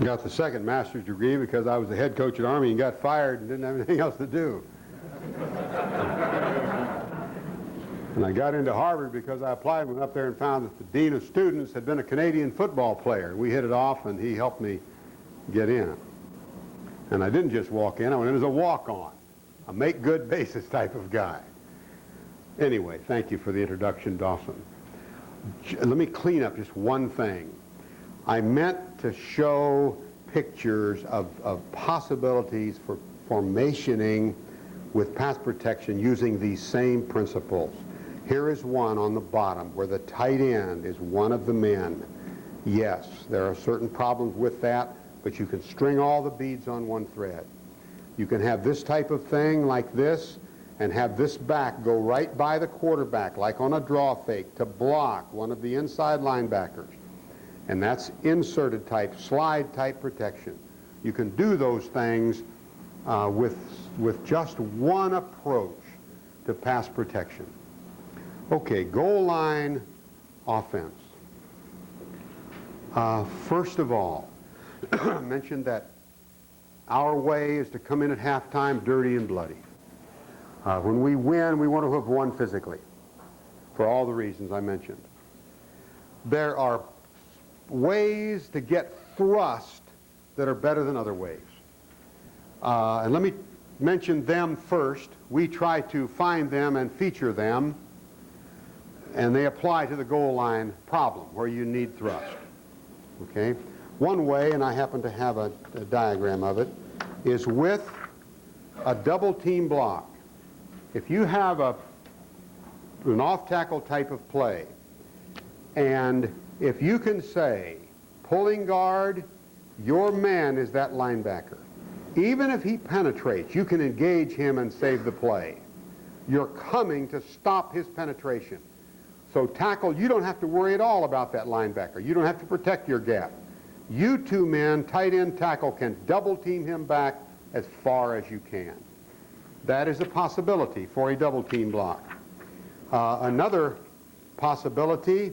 Got the second master's degree because I was the head coach at Army and got fired and didn't have anything else to do. And I got into Harvard because I applied, went up there and found that the dean of students had been a Canadian football player. We hit it off and he helped me get in. And I didn't just walk in, I went in as a walk-on, a make-good basis type of guy. Anyway, thank you for the introduction, Dawson. Let me clean up just one thing. I meant to show pictures of possibilities for formationing with pass protection using these same principles. Here is one on the bottom where the tight end is one of the men. Yes, there are certain problems with that, but you can string all the beads on one thread. You can have this type of thing like this and have this back go right by the quarterback, like on a draw fake, to block one of the inside linebackers. And that's inserted type, slide type protection. You can do those things with just one approach to pass protection. Okay, goal line offense. First of all, I mentioned that our way is to come in at halftime dirty and bloody. When we win, we want to have won physically, for all the reasons I mentioned. There are ways to get thrust that are better than other ways. And let me mention them first. We try to find them and feature them, and they apply to the goal line problem where you need thrust. Okay? One way, and I happen to have a diagram of it, is with a double team block. If you have an off-tackle type of play, and if you can say, pulling guard, your man is that linebacker. Even if he penetrates, you can engage him and save the play. You're coming to stop his penetration. So tackle, you don't have to worry at all about that linebacker. You don't have to protect your gap. You two men, tight end tackle, can double team him back as far as you can. That is a possibility for a double team block. Another possibility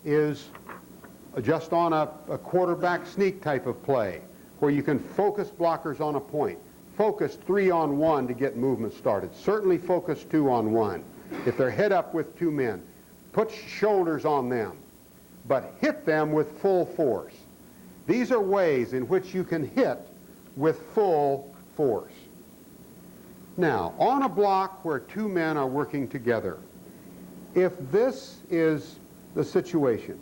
is just on a quarterback sneak type of play where you can focus blockers on a point. Focus 3-on-1 to get movement started. Certainly focus 2-on-1. If they're head up with two men, put shoulders on them, but hit them with full force. These are ways in which you can hit with full force. Now, on a block where two men are working together, if this is the situation,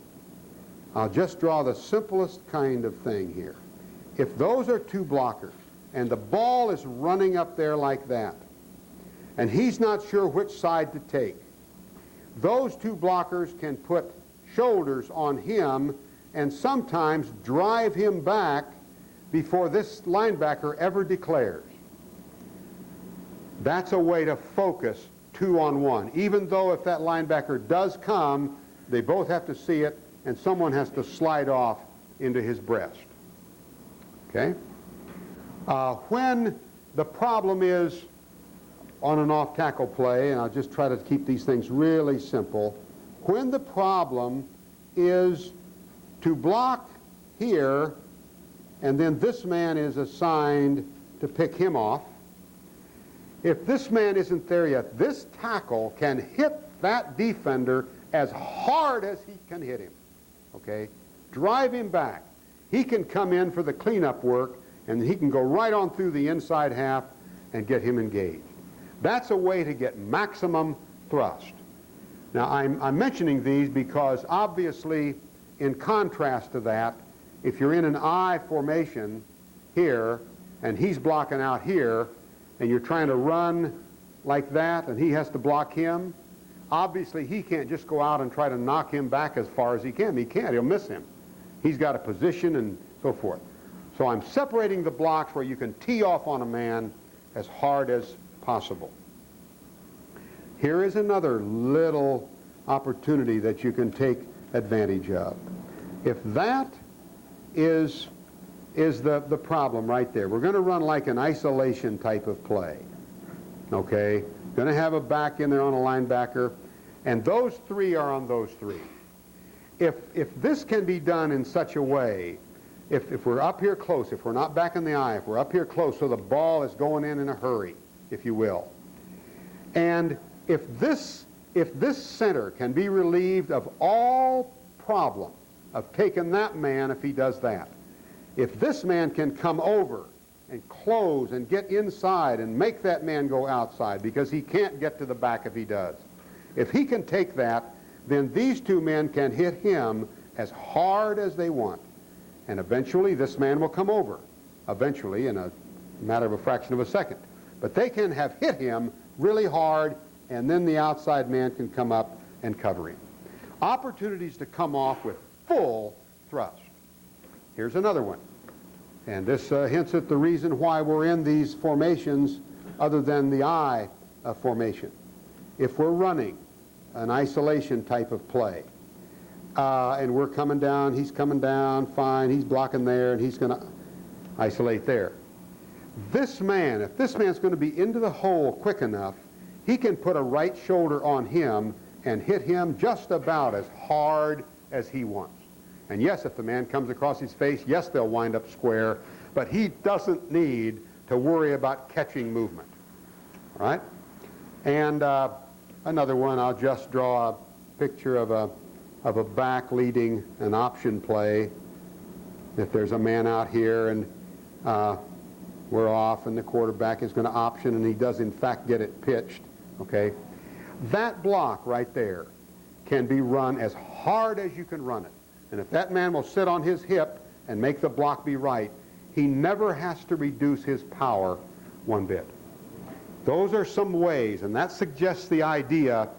I'll just draw the simplest kind of thing here. If those are two blockers, and the ball is running up there like that, and he's not sure which side to take, those two blockers can put shoulders on him and sometimes drive him back before this linebacker ever declares. That's a way to focus 2-on-1. Even though if that linebacker does come, they both have to see it, and someone has to slide off into his breast. Okay? When the problem is on an off-tackle play, and I'll just try to keep these things really simple, when the problem is to block here, and then this man is assigned to pick him off, if this man isn't there yet, this tackle can hit that defender as hard as he can hit him. Okay? Drive him back. He can come in for the cleanup work, and he can go right on through the inside half and get him engaged. That's a way to get maximum thrust. Now, I'm mentioning these because obviously, in contrast to that, if you're in an I formation here, and he's blocking out here, and you're trying to run like that, and he has to block him, obviously he can't just go out and try to knock him back as far as he can. He can't. He'll miss him. He's got a position and so forth. So I'm separating the blocks where you can tee off on a man as hard as possible. Here is another little opportunity that you can take advantage of. If that is the problem right there, we're going to run like an isolation type of play. Okay? Going to have a back in there on a linebacker, and those three are on those three. If this can be done in such a way if we're up here close, if we're not back in the eye, if we're up here close, so the ball is going in a hurry, if you will. And if this center can be relieved of all problem of taking that man if he does that, if this man can come over and close and get inside and make that man go outside because he can't get to the back if he does, if he can take that, then these two men can hit him as hard as they want. And eventually this man will come over, eventually in a matter of a fraction of a second. But they can have hit him really hard, and then the outside man can come up and cover him. Opportunities to come off with full thrust. Here's another one. And this hints at the reason why we're in these formations other than the eye formation. If we're running an isolation type of play, and we're coming down, he's coming down, fine, he's blocking there, and he's going to isolate there. This man, if this man's going to be into the hole quick enough, he can put a right shoulder on him and hit him just about as hard as he wants. And yes, if the man comes across his face, yes, they'll wind up square, but he doesn't need to worry about catching movement. All right? And another one, I'll just draw a picture of a back leading an option play. If there's a man out here and we're off and the quarterback is going to option and he does in fact get it pitched, okay? That block right there can be run as hard as you can run it. And if that man will sit on his hip and make the block be right, he never has to reduce his power one bit. Those are some ways, and that suggests the idea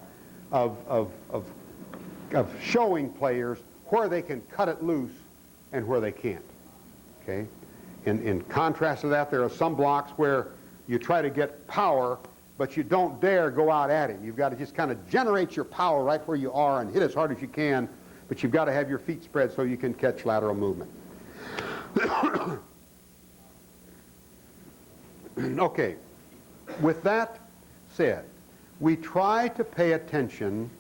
of showing players where they can cut it loose and where they can't. Okay? In contrast to that, there are some blocks where you try to get power, but you don't dare go out at him. You've got to just kind of generate your power right where you are and hit as hard as you can, but you've got to have your feet spread so you can catch lateral movement. Okay. With that said, we try to pay attention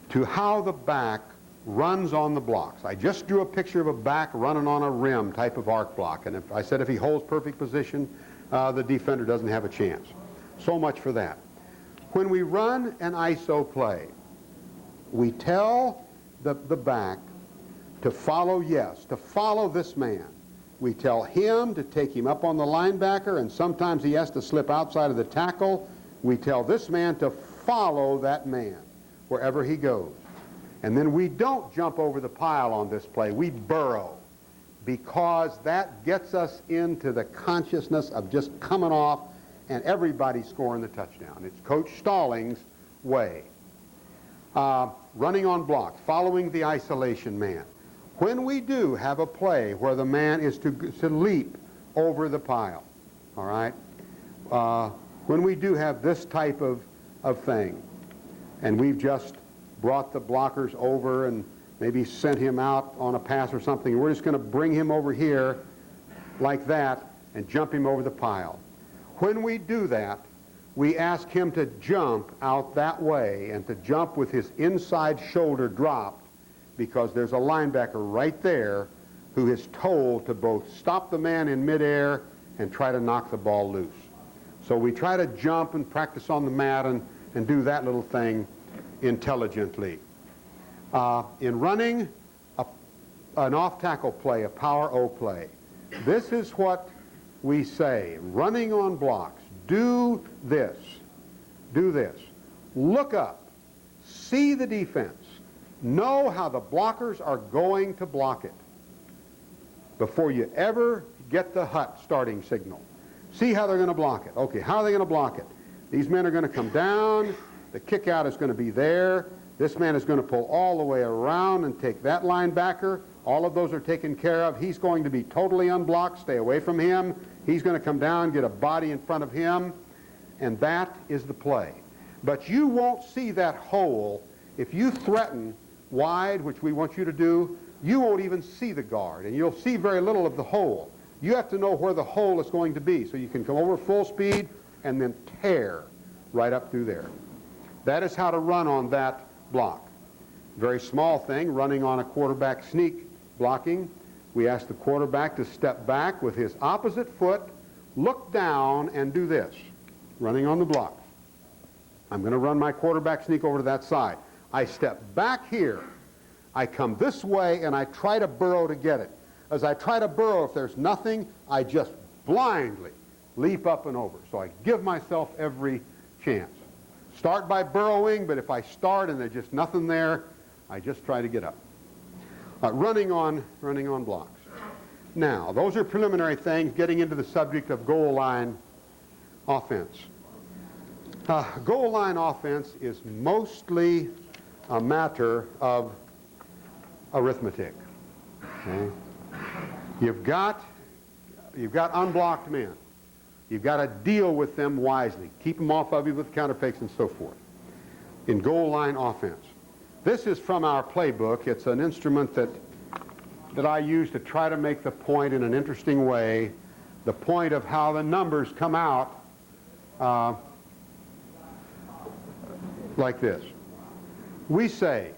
to how the back runs on the blocks. I just drew a picture of a back running on a rim type of arc block, and I said if he holds perfect position, the defender doesn't have a chance. So much for that. When we run an ISO play, we tell the back to follow, to follow this man. We tell him to take him up on the linebacker, and sometimes he has to slip outside of the tackle. We tell this man to follow that man wherever he goes. And then we don't jump over the pile on this play. We burrow, because that gets us into the consciousness of just coming off and everybody scoring the touchdown. It's Coach Stallings' way. Running on blocks, following the isolation man. When we do have a play where the man is to leap over the pile, all right, when we do have this type of thing, and we've just brought the blockers over and maybe sent him out on a pass or something, we're just going to bring him over here like that and jump him over the pile. When we do that, we ask him to jump out that way and to jump with his inside shoulder dropped, because there's a linebacker right there who is told to both stop the man in midair and try to knock the ball loose. So we try to jump and practice on the mat and do that little thing intelligently. In running an off-tackle play, a power O play, this is what we say. Running on blocks, do this, look up, see the defense, know how the blockers are going to block it before you ever get the hut starting signal. See how they're going to block it. Okay, how are they going to block it? These men are going to come down, the kick out is going to be there, this man is going to pull all the way around and take that linebacker. All of those are taken care of. He's going to be totally unblocked, stay away from him. He's going to come down, get a body in front of him, and that is the play. But you won't see that hole if you threaten wide, which we want you to do. You won't even see the guard, and you'll see very little of the hole. You have to know where the hole is going to be, so you can come over full speed and then tear right up through there. That is how to run on that block. Very small thing, running on a quarterback sneak blocking. we ask the quarterback to step back with his opposite foot, look down, and do this, running on the block. I'm going to run my quarterback sneak over to that side. I step back here. I come this way, and I try to burrow to get it. As I try to burrow, if there's nothing, I just blindly leap up and over. So I give myself every chance. Start by burrowing, but if I start and there's just nothing there, I just try to get up. Running on blocks. Now, those are preliminary things, getting into the subject of goal line offense. Goal line offense is mostly a matter of arithmetic. Okay? You've got unblocked men. You've got to deal with them wisely. Keep them off of you with counterfeits and so forth. In goal line offense. This is from our playbook. It's an instrument that I use to try to make the point in an interesting way, the point of how the numbers come out like this. We say,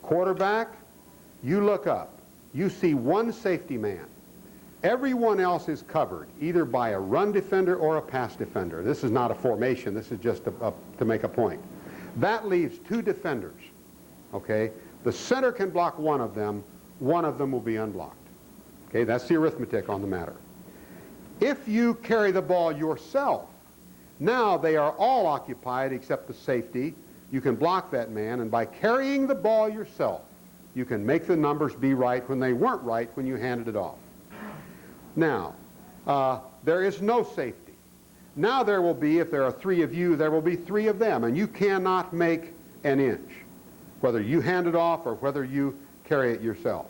quarterback, you look up. You see one safety man. Everyone else is covered, either by a run defender or a pass defender. This is not a formation. This is just to make a point. That leaves two defenders. Okay? The center can block one of them. One of them will be unblocked. Okay? That's the arithmetic on the matter. If you carry the ball yourself, now they are all occupied except the safety. You can block that man, and by carrying the ball yourself, you can make the numbers be right when they weren't right when you handed it off. Now, there is no safety. Now there will be, if there are three of you, there will be three of them, and you cannot make an inch, whether you hand it off or whether you carry it yourself.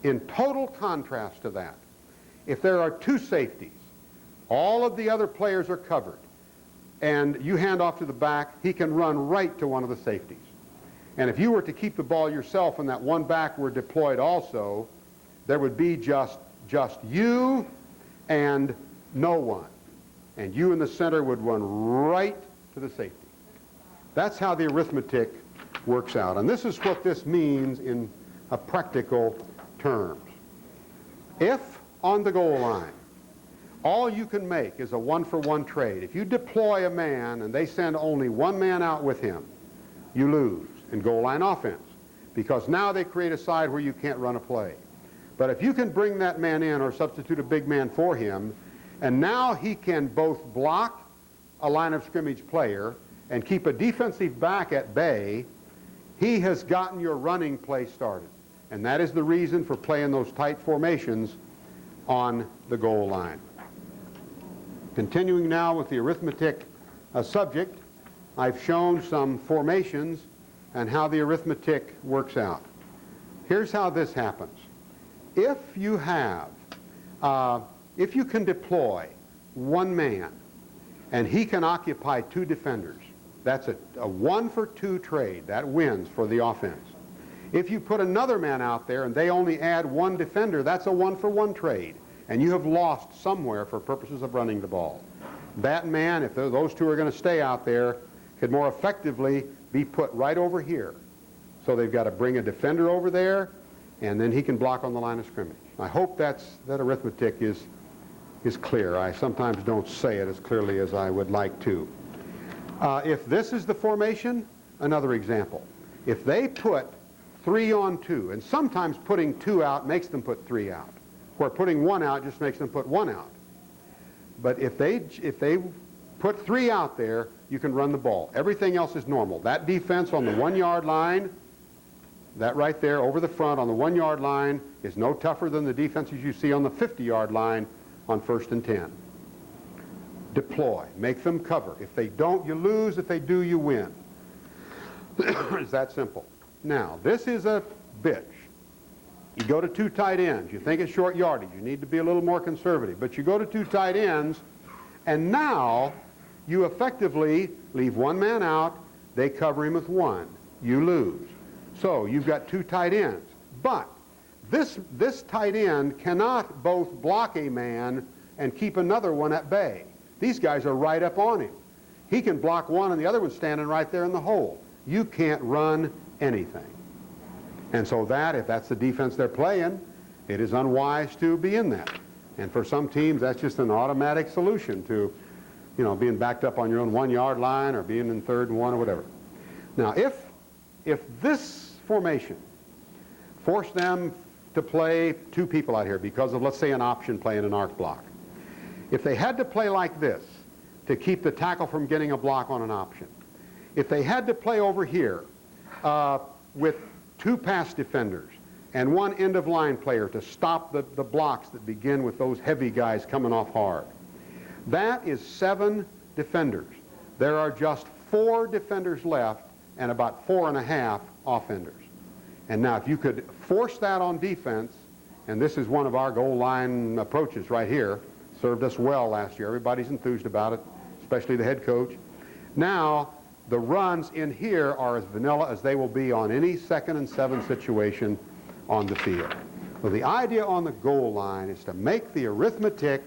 In total contrast to that, if there are two safeties, all of the other players are covered, and you hand off to the back, he can run right to one of the safeties. And if you were to keep the ball yourself and that one back were deployed also, there would be just you and no one. And you in the center would run right to the safety. That's how the arithmetic works out. And this is what this means in practical terms. If on the goal line, all you can make is a one-for-one trade. If you deploy a man and they send only one man out with him, you lose in goal line offense, because now they create a side where you can't run a play. But if you can bring that man in or substitute a big man for him, and now he can both block a line of scrimmage player and keep a defensive back at bay, he has gotten your running play started. And that is the reason for playing those tight formations on the goal line. Continuing now with the arithmetic subject, I've shown some formations and how the arithmetic works out. Here's how this happens. If you can deploy one man and he can occupy two defenders, that's a 1-for-2 trade. That wins for the offense. If you put another man out there and they only add one defender, that's a 1-for-1 trade. And you have lost somewhere for purposes of running the ball. That man, if those two are going to stay out there, could more effectively be put right over here. So they've got to bring a defender over there, and then he can block on the line of scrimmage. I hope that arithmetic is clear. I sometimes don't say it as clearly as I would like to. If this is the formation, another example. If they put 3 on 2, and sometimes putting 2 out makes them put 3 out, where putting 1 out just makes them put 1 out. But if they put 3 out there, you can run the ball. Everything else is normal. That defense on the 1-yard line, that right there over the front on the 1-yard line, is no tougher than the defenses you see on the 50-yard line on 1st and 10. Deploy. Make them cover. If they don't, you lose. If they do, you win. It's that simple. Now, this is a bitch. You go to 2 tight ends. You think it's short yardage. You need to be a little more conservative. But you go to 2 tight ends, and now you effectively leave one man out. They cover him with 1. You lose. So you've got 2 tight ends. But this tight end cannot both block a man and keep another one at bay. These guys are right up on him. He can block one and the other one's standing right there in the hole. You can't run anything. And so if that's the defense they're playing, It is unwise to be in that. And for some teams, that's just an automatic solution to, being backed up on your own 1-yard line or being in 3rd and 1 or whatever. Now, if this formation forced them to play 2 people out here because of, let's say, an option play in an arc block, if they had to play like this to keep the tackle from getting a block on an option, if they had to play over here with 2 pass defenders and 1 end-of-line player to stop the blocks that begin with those heavy guys coming off hard, that is 7 defenders. There are just 4 defenders left and about 4.5 offenders. And now if you could force that on defense, and this is one of our goal line approaches right here, served us well last year. Everybody's enthused about it, especially the head coach. Now, the runs in here are as vanilla as they will be on any 2nd and 7 situation on the field. So the idea on the goal line is to make the arithmetic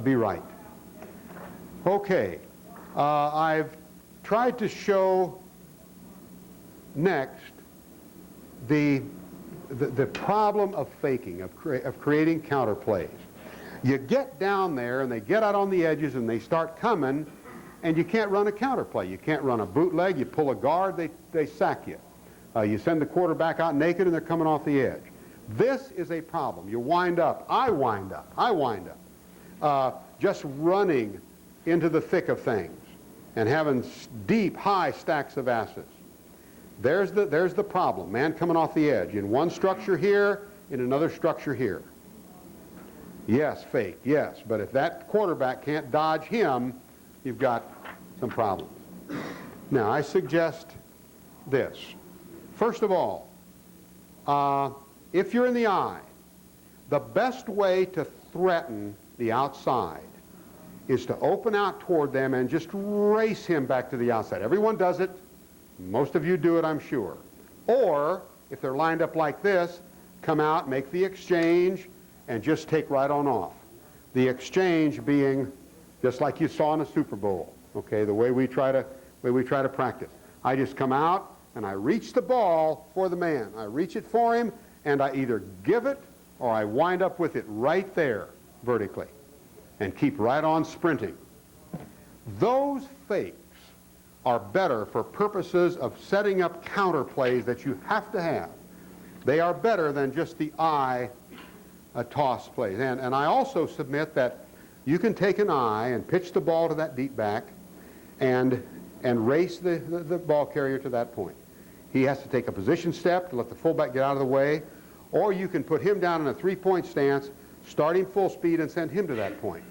be right. Okay, I've tried to show next the problem of faking, of creating counter plays. You get down there and they get out on the edges and they start coming, and you can't run a counter play. You can't run a bootleg. You pull a guard, they sack you. You send the quarterback out naked and they're coming off the edge. This is a problem. You wind up, I wind up just running into the thick of things and having deep, high stacks of asses. There's the problem. Man coming off the edge in one structure here, in another structure here. Yes, fake, yes, but if that quarterback can't dodge him, you've got some problems. Now, I suggest this. First of all, if you're in the eye, the best way to threaten the outside is to open out toward them and just race him back to the outside. Everyone does it. Most of you do it, I'm sure. Or, if they're lined up like this, come out, make the exchange, and just take right on off. The exchange being just like you saw in a Super Bowl, okay, the way we try to practice. I just come out and I reach the ball for the man. I reach it for him and I either give it or I wind up with it right there vertically and keep right on sprinting. Those fakes are better for purposes of setting up counter plays that you have to have. They are better than just the eye toss plays. And I also submit that you can take an eye and pitch the ball to that deep back and race the ball carrier to that point. He has to take a position step to let the fullback get out of the way, or you can put him down in a 3-point stance, start him full speed, and send him to that point.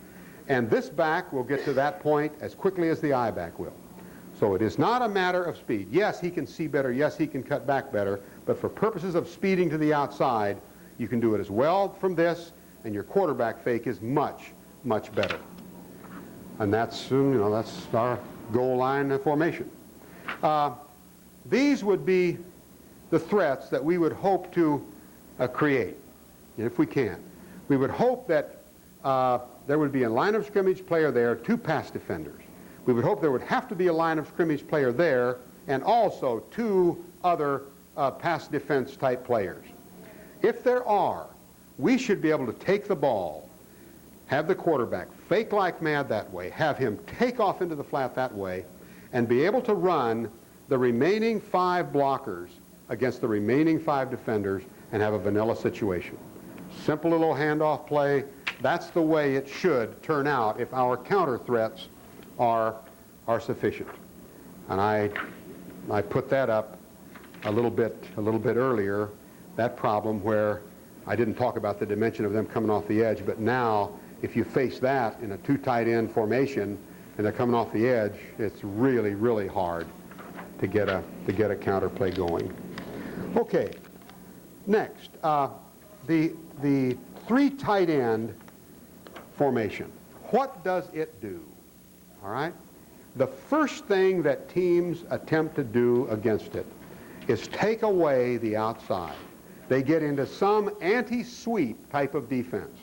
And this back will get to that point as quickly as the eye back will. So it is not a matter of speed. Yes, he can see better. Yes, he can cut back better. But for purposes of speeding to the outside, you can do it as well from this, and your quarterback fake is much, much better. And that's, that's our goal line formation. These would be the threats that we would hope to create, if we can. We would hope that there would be a line of scrimmage player there, 2 pass defenders. We would hope there would have to be a line of scrimmage player there, and also 2 other pass defense type players. If there are, we should be able to take the ball, have the quarterback fake like mad that way, have him take off into the flat that way, and be able to run the remaining 5 blockers against the remaining 5 defenders and have a vanilla situation. Simple little handoff play. That's the way it should turn out if our counter threats are sufficient. And I put that up a little bit earlier, that problem where I didn't talk about the dimension of them coming off the edge, but now if you face that in a 2 tight end formation and they're coming off the edge, it's really, really hard to get a counter play going. Okay, next, the 3 tight end formation. What does it do? All right? The first thing that teams attempt to do against it is take away the outside. They get into some anti-sweep type of defense.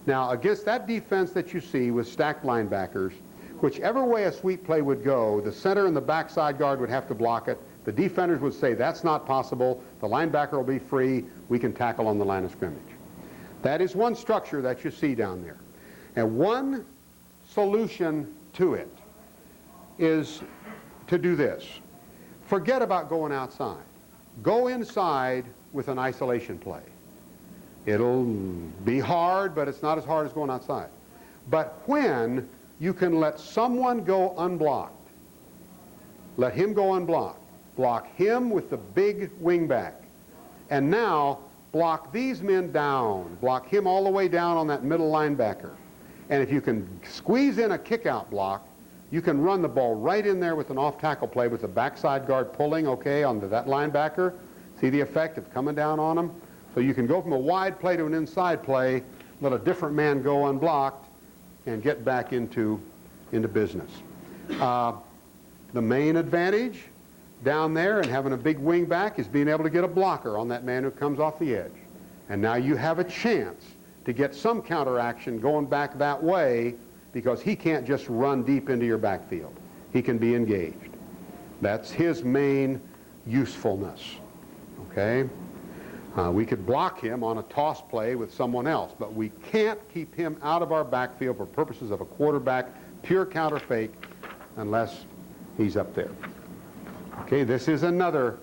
Now, against that defense that you see with stacked linebackers, whichever way a sweep play would go, the center and the backside guard would have to block it. The defenders would say, that's not possible. The linebacker will be free. We can tackle on the line of scrimmage. That is one structure that you see down there. And one solution to it is to do this. Forget about going outside. Go inside with an isolation play. It'll be hard, but it's not as hard as going outside. But when you can let someone go unblocked, let him go unblocked. Block him with the big wing back. And now block these men down. Block him all the way down on that middle linebacker. And if you can squeeze in a kick-out block, you can run the ball right in there with an off-tackle play with the backside guard pulling, okay, onto that linebacker. See the effect of coming down on him? So you can go from a wide play to an inside play, let a different man go unblocked, and get back into business. The main advantage down there and having a big wing back is being able to get a blocker on that man who comes off the edge. And now you have a chance to get some counteraction going back that way, because he can't just run deep into your backfield. He can be engaged. That's his main usefulness. Okay? We could block him on a toss play with someone else, but we can't keep him out of our backfield for purposes of a quarterback, pure counter fake, unless he's up there. Okay, this is another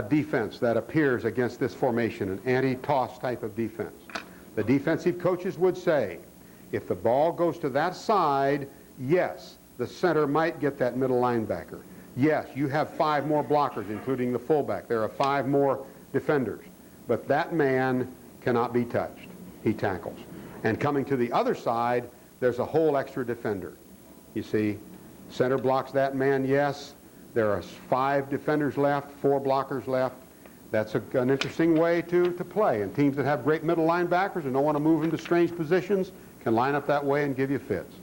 defense that appears against this formation, an anti-toss type of defense. The defensive coaches would say, if the ball goes to that side, yes, the center might get that middle linebacker. Yes, you have 5 more blockers, including the fullback. There are 5 more defenders. But that man cannot be touched. He tackles. And coming to the other side, there's a whole extra defender. You see, center blocks that man, yes. There are 5 defenders left, 4 blockers left. That's an interesting way to play. And teams that have great middle linebackers and don't want to move into strange positions can line up that way and give you fits.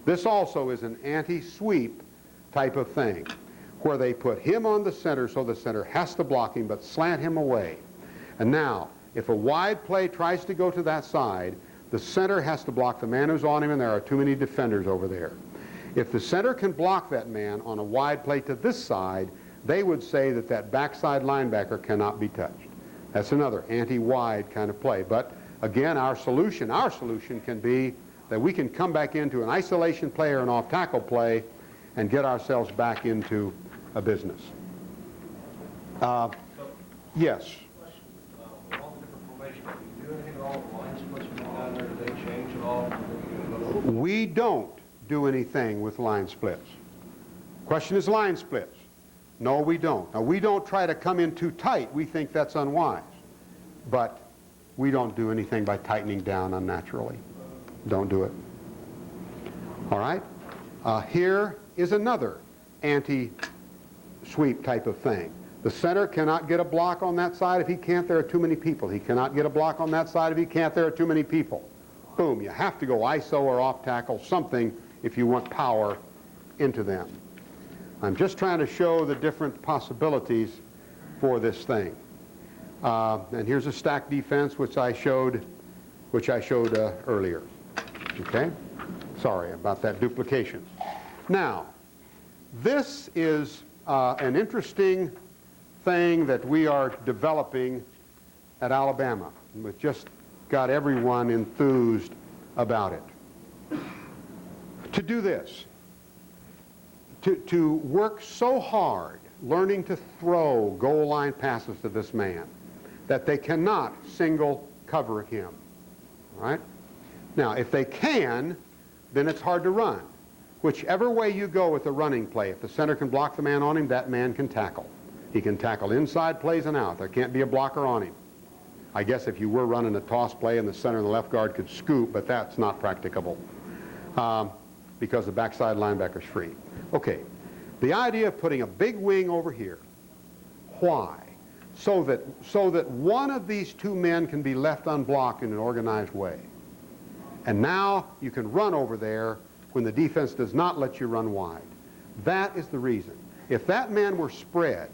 This also is an anti-sweep type of thing, where they put him on the center so the center has to block him but slant him away. And now, if a wide play tries to go to that side, the center has to block the man who's on him, and there are too many defenders over there. If the center can block that man on a wide play to this side, they would say that that backside linebacker cannot be touched. That's another anti-wide kind of play. But again, our solution can be that we can come back into an isolation play or an off-tackle play and get ourselves back into a business. Yes? We don't do anything with line splits. Question is line splits. No, we don't. Now, we don't try to come in too tight. We think that's unwise. But we don't do anything by tightening down unnaturally. Don't do it. All right? Here is another anti-sweep type of thing. The center cannot get a block on that side. If he can't, there are too many people. He cannot get a block on that side. If he can't, there are too many people. Boom. You have to go ISO or off tackle, something, if you want power into them. I'm just trying to show the different possibilities for this thing. And here's a stack defense, which I showed earlier. Okay? Sorry about that duplication. Now, this is an interesting thing that we are developing at Alabama. We've just got everyone enthused about it. To do this, to work so hard learning to throw goal line passes to this man that they cannot single cover him. All right? Now, if they can, then it's hard to run. Whichever way you go with the running play, if the center can block the man on him, that man can tackle. He can tackle inside plays and out. There can't be a blocker on him. I guess if you were running a toss play and the center and the left guard could scoop, but that's not practicable because the backside linebacker's free. Okay, the idea of putting a big wing over here. Why? So that one of these 2 men can be left unblocked in an organized way. And now you can run over there when the defense does not let you run wide. That is the reason. If that man were spread,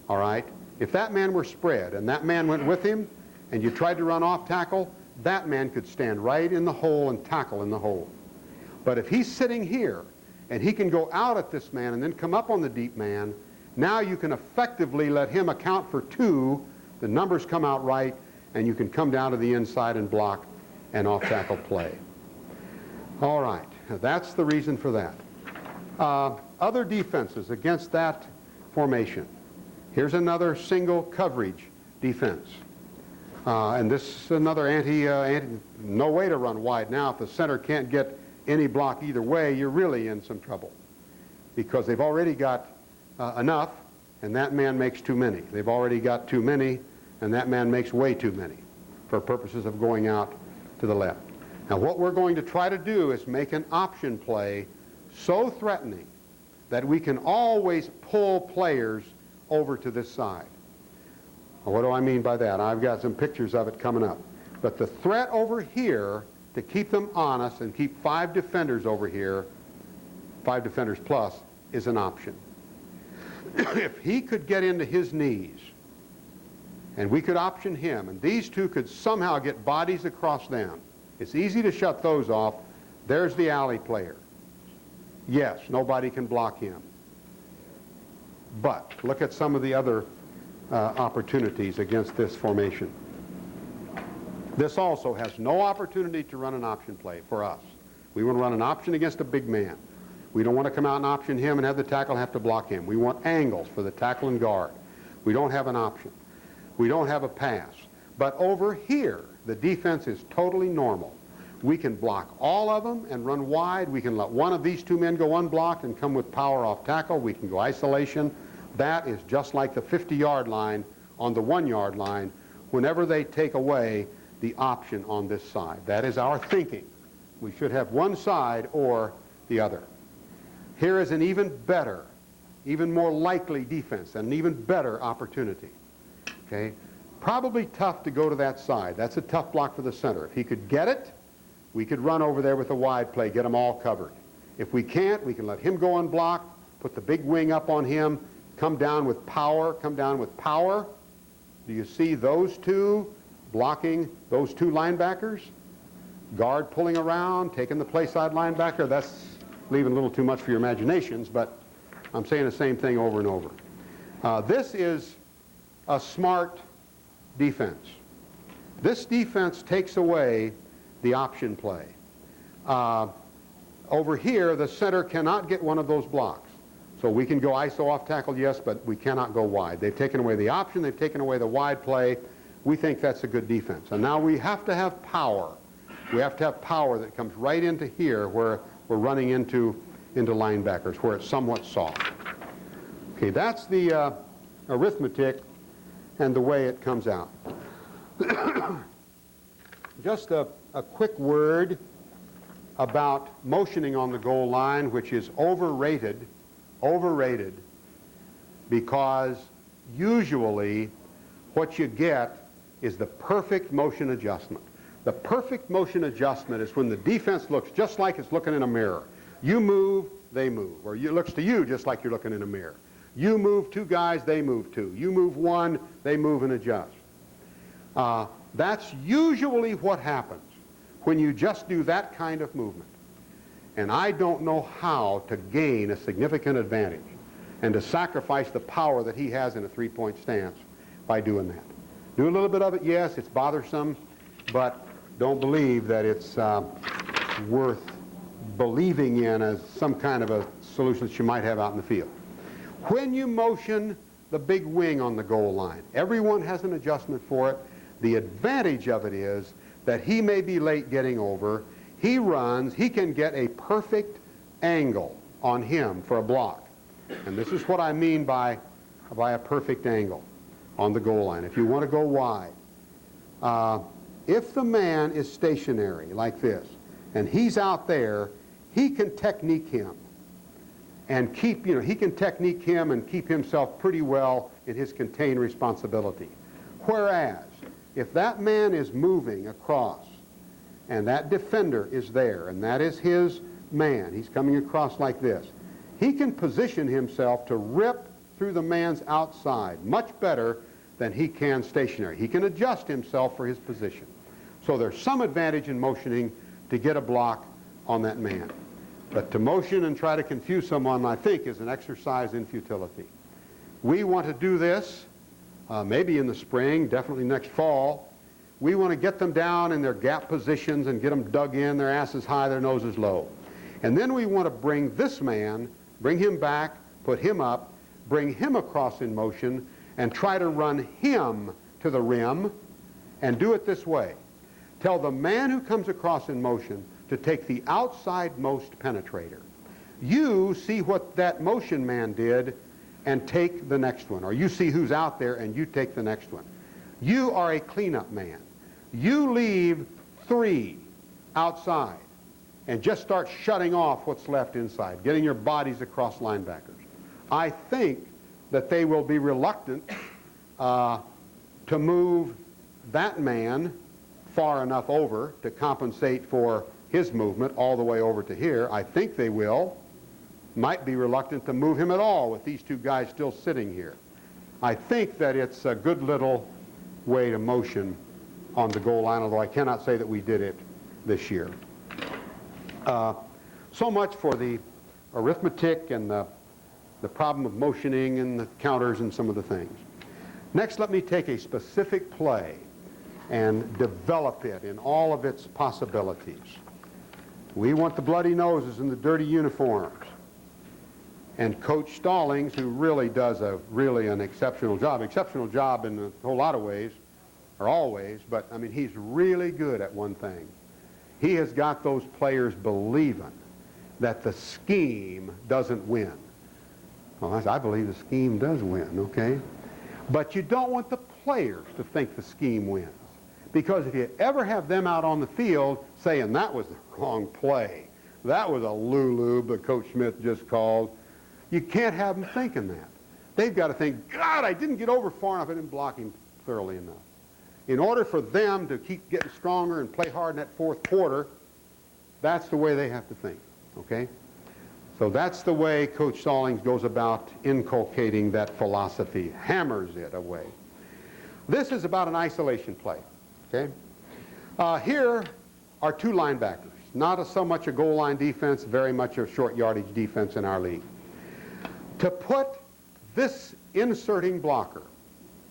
all right, if that man were spread and that man went with him and you tried to run off tackle, that man could stand right in the hole and tackle in the hole. But if he's sitting here and he can go out at this man and then come up on the deep man, now you can effectively let him account for 2, the numbers come out right, and you can come down to the inside and block an off-tackle play. All right, that's the reason for that. Other defenses against that formation. Here's another single coverage defense. And this is another no way to run wide now. If the center can't get any block either way, you're really in some trouble, because they've already got enough, and that man makes too many. They've already got too many, and that man makes way too many for purposes of going out to the left. Now what we're going to try to do is make an option play so threatening that we can always pull players over to this side. Now, what do I mean by that? I've got some pictures of it coming up. But the threat over here, to keep them on us and keep 5 defenders over here, 5 defenders plus, is an option. If he could get into his knees, and we could option him, and these two could somehow get bodies across them, it's easy to shut those off. There's the alley player. Yes, nobody can block him. But look at some of the other opportunities against this formation. This also has no opportunity to run an option play for us. We want to run an option against a big man. We don't want to come out and option him and have the tackle have to block him. We want angles for the tackle and guard. We don't have an option. We don't have a pass. But over here, the defense is totally normal. We can block all of them and run wide. We can let one of these two men go unblocked and come with power off tackle. We can go isolation. That is just like the 50-yard line on the 1-yard line whenever they take away the option on this side. That is our thinking. We should have one side or the other. Here is an even better, even more likely defense, and an even better opportunity. Okay? Probably tough to go to that side. That's a tough block for the center. If he could get it, we could run over there with a wide play, get them all covered. If we can't, we can let him go unblocked, put the big wing up on him, come down with power, come down with power. Do you see those two blocking those two linebackers? Guard pulling around, taking the play side linebacker. That's leaving a little too much for your imaginations, but I'm saying the same thing over and over. This is a smart defense. This defense takes away the option play. Over here, the center cannot get one of those blocks. So we can go ISO off tackle, yes, but we cannot go wide. They've taken away the option. They've taken away the wide play. We think that's a good defense. And now we have to have power. We have to have power that comes right into here where we're running into linebackers, where it's somewhat soft. Okay, that's the arithmetic and the way it comes out. Just a quick word about motioning on the goal line, which is overrated, because usually what you get is the perfect motion adjustment. The perfect motion adjustment is when the defense looks just like it's looking in a mirror. You move, they move, or it looks to you just like you're looking in a mirror. You move 2 guys, they move 2. You move 1, they move and adjust. That's usually what happens when you just do that kind of movement. And I don't know how to gain a significant advantage and to sacrifice the power that he has in a 3-point stance by doing that. Do a little bit of it, yes, it's bothersome, but don't believe that it's worth believing in as some kind of a solution that you might have out in the field. When you motion the big wing on the goal line, everyone has an adjustment for it. The advantage of it is that he may be late getting over. He runs, he can get a perfect angle on him for a block. And this is what I mean by a perfect angle on the goal line. If you want to go wide, if the man is stationary like this, and he's out there, he can technique him and keep, he can technique him and keep himself pretty well in his contained responsibility. Whereas, if that man is moving across and that defender is there and that is his man, he's coming across like this, he can position himself to rip through the man's outside much better than he can stationary. He can adjust himself for his position. So there's some advantage in motioning to get a block on that man. But to motion and try to confuse someone, I think, is an exercise in futility. We want to do this maybe in the spring, definitely next fall, We want to get them down in their gap positions and get them dug in, their asses high, their noses low. And then we want to bring this man, bring him back, put him up, bring him across in motion, and try to run him to the rim, and do it this way. Tell the man who comes across in motion to take the outside-most penetrator. You see what that motion man did and take the next one. Or you see who's out there and you take the next one. You are a cleanup man. You leave 3 outside and just start shutting off what's left inside, getting your bodies across linebackers. I think that they will be reluctant to move that man far enough over to compensate for his movement all the way over to here. I think they will. Might be reluctant to move him at all with these 2 guys still sitting here. I think that it's a good little way to motion on the goal line, although I cannot say that we did it this year. So much for the arithmetic and the problem of motioning and the counters and some of the things. Next, let me take a specific play and develop it in all of its possibilities. We want the bloody noses and the dirty uniforms. And Coach Stallings, who really does an exceptional job in a whole lot of ways, or always, but I mean, he's really good at one thing. He has got those players believing that the scheme doesn't win. Well, I believe the scheme does win, okay? But you don't want the players to think the scheme wins. Because if you ever have them out on the field saying that was the wrong play, that was a lulu that Coach Smith just called, you can't have them thinking that. They've got to think, God, I didn't get over far enough, I didn't block him thoroughly enough. In order for them to keep getting stronger and play hard in that 4th quarter, that's the way they have to think, okay? So that's the way Coach Stallings goes about inculcating that philosophy, hammers it away. This is about an isolation play, okay? Here are 2 linebackers, not so much a goal line defense, very much a short yardage defense in our league. To put this inserting blocker,